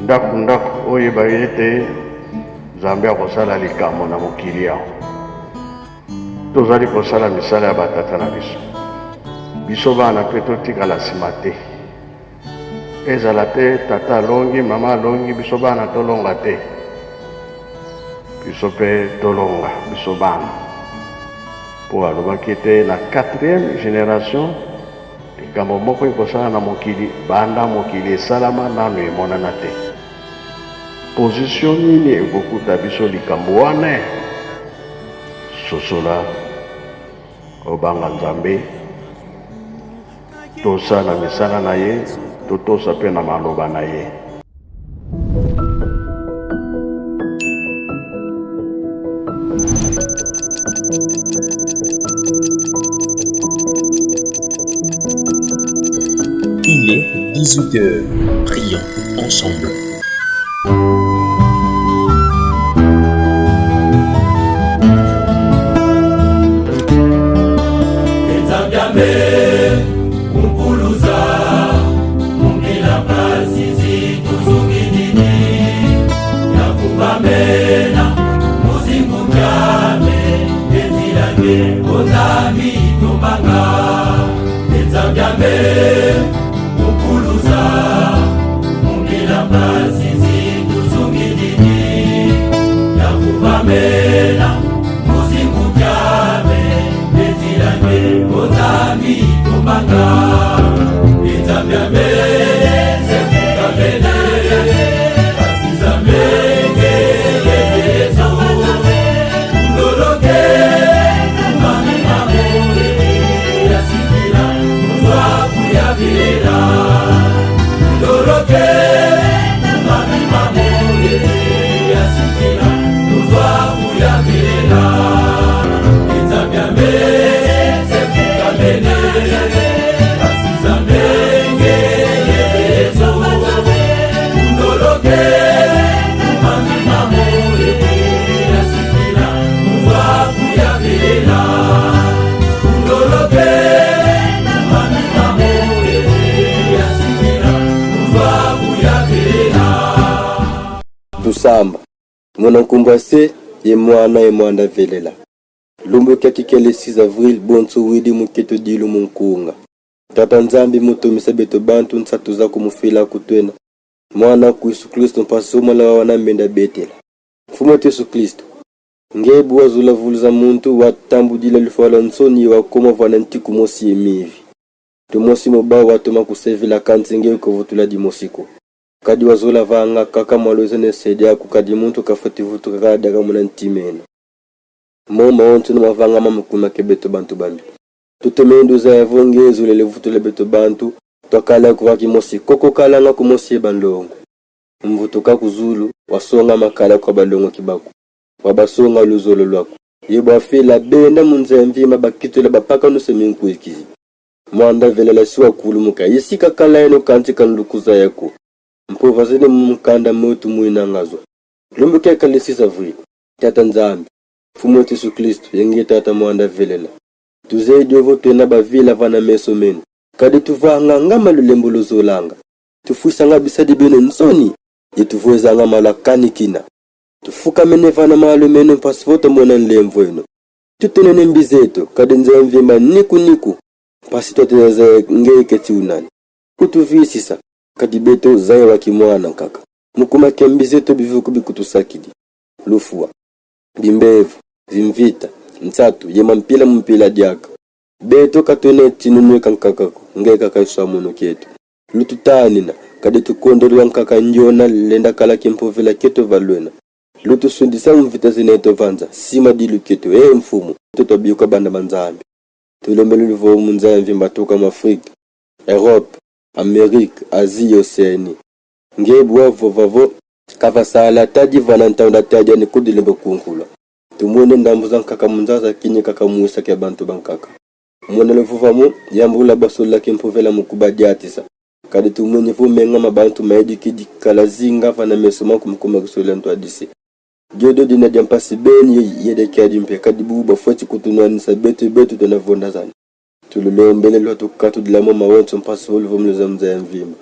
ndako oyo bayete Nzambe akosala likambo na mokili awa. Tozali kosala misala ya batata na biso. Biso bana mpe totikala nsima te. Ezala te tata alongi, mama alongi, biso bana tolonga te. Biso mpe tolonga, biso bana. Po alobaki te na 4e génération likambo moko ekosala na mokili, banda mokili esalama nano emonana te. Position nini ekokuta biso likambo wana? Sosola obanga Nzambe, tosala misala na ye, totosa mpe na maloba na ye. Il est 18h. Prions ensemble. Tusamba mwana nkumbase ye mwana velela lumbu kakike le 6 avril bonso widi muketo dilu munkunga tata Nzambi mutomisa beto bantu nsatuza kumufila kutwena mwana ku Yesu Kristo mpasoma la wana mbenda betela mfumo Yesu Kristo ngebu wazula vuluza muntu watambudila lifala nsoni wakoma vana ntiku mosi emivi tumosi moba watoma kusevila kanzinge kovutula dimosiko kadi wazula vanga kaka mwaloze ne sedia kukadi muntu kafati vutu kakada kamuna ntimena moma ontu no mavanga mamukuma kebeto bantu bambi tutemendo za evongezo le vutu le beto bantu twakala kuvaki mosi koko kala nga kumosi bandongo mvutu kakuzulu wasonga makala kwa bandongo kibaku wabasonga luzolo lwako yebo afela benda munzemvi mabakitule bapaka no seminku ikizi mwanda velela siwa kulumuka yisika kala eno kanti kanlukuza yako mprovazene mumkanda motu muinangazwa lumbu keka le 6 avril tata Nzambi fumo Yesu Kristo yengi tata mwanda velela tuzeidi ovoto na bavila vana meso menu kadi tuvanga ngama lulembo lozolanga tufuisa ngabisadi bene nsoni yetuvueza ngama lakani kina tufuka mene vana malo menu pasvoto mona nlemvo eno tutenene mbizeto kadi Nzamvimba niku pasi toteneze ngeke tiunani kutuvisisa kadi beto zaye wa kimwana kaka mukuma kembizeto bivuku bikutusakidi lufua bimbevu zimvita nsatu yema mpila diaka beto katone tinunwe kankakako ngeka kaiswa muno ketu lututanina kadi tukondolwa nkaka njona lenda kala kempovela keto valwena lutu sundisa mvita zineto vanza sima dilu keto mfumu toto biyuka banda banzambi tulembele luvo munzambi mbatoka Afrika Europe Amerique Asie Océanie ngebu wavo kavasala tadi vanantanda tadi ni kudilembe kunkula tumone ndambuza nkaka munzaza kinye kaka muisa ke bantu bankaka mwana levuvamu yambula basola kempovela mukubadiatisa kadi tumone vumenga mabantu maedi kidi kalazinga vana mesoma kumkuma kusola ntwa disi jodo dina jampasi beni yede kadi mpe kadi buba foti kutunwanisa betu tunavonda zani tululembele lwa tukatu dilamo mawonso mpasi volvo mleza mza mvimba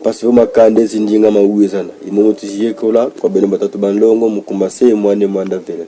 Parce que makande zindinga mawizana imomo tujiyekola kwa beno batatu banlongo mukumbase mwane mwanda vele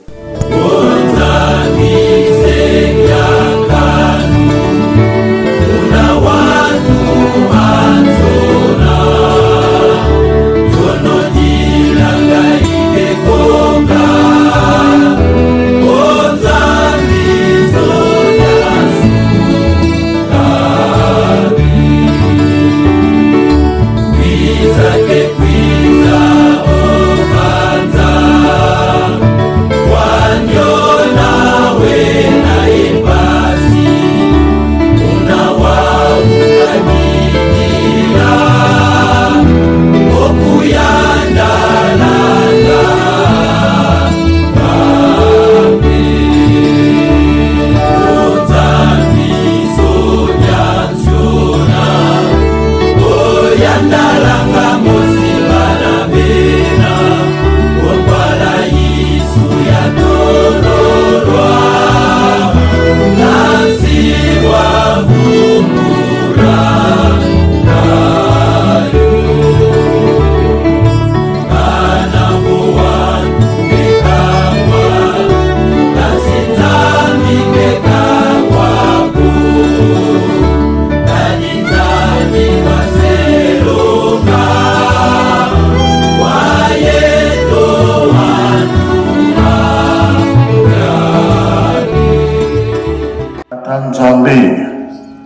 Nzambe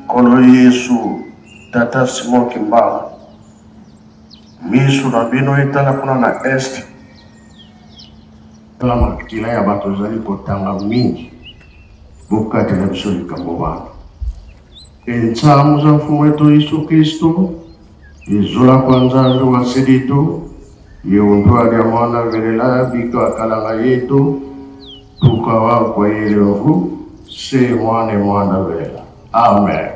kolo Yesu tata Simon Kimbala misu na bino etala kuna na est kala makila ya bato zali kotanga mingi bokate na biso likambo wana entsamu za mfumu wetu Yesu Kristo yezola kwa Nzambe wa sedito yeundwa ya mwana velela biko akalanga yetu tukawa kwa yelevu se mwana vela. Amen.